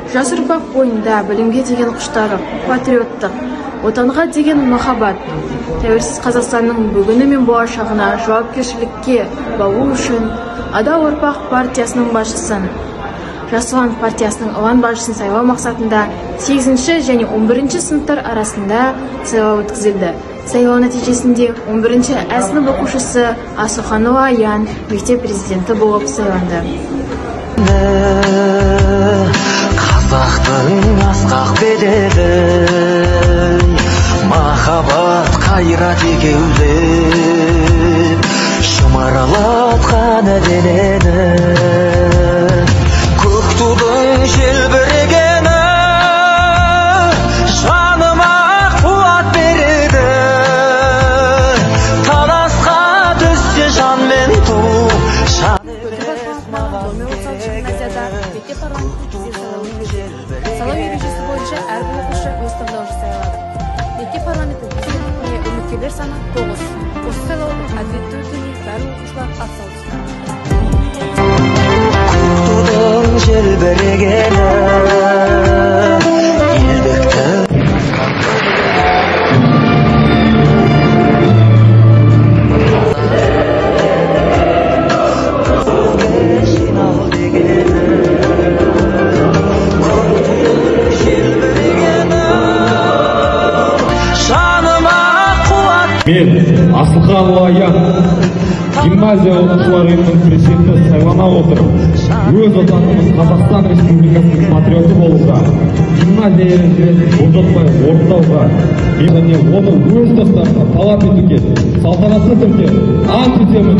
Жас ұрпақ бойында білімге деген құштарлық, патриоттық, отанға деген махаббат, тәуелсіз Қазақстанның бүгіні мен болашағына жауапкершілікке баулу үшін Адал ұрпақ партиясының басшысын, Жас ұлан партиясының ұлан басшысын сайлау мақсатында 8 және 11 сыныптар арасында сайлау өткізілді. Сайлау нәтижесінде 11 Ә сынып оқушысы Асуханова Аян мектеп президенті болып сайланды. Қазақтың асқақ бедері, махаббат қайрат екеулеп, шымаралатқан денені, көк тудың желбірегені жаныма қуат береді. Таласқа түссе жан мен ту, Сайлау ережесі бойынша әрбір оқушы өз таңдауын жасай алады. Мектеп парламенті президенттігіне үміткерлер саны 9. Осы сайлаудың әділетті өтуіне барлық оқушылар атсалысты. Тудың желбірегені елдікті Мен Асылханова Аян гимназия оқушылар ұйымының президенті сайлана отырып, өз отанымыз Қазақстан Республикасының патриоты болуға, гимназия ережелерін бұлжытпай орындауға, және оны өз достарына талап етуге салтанатты түрде ант етемін.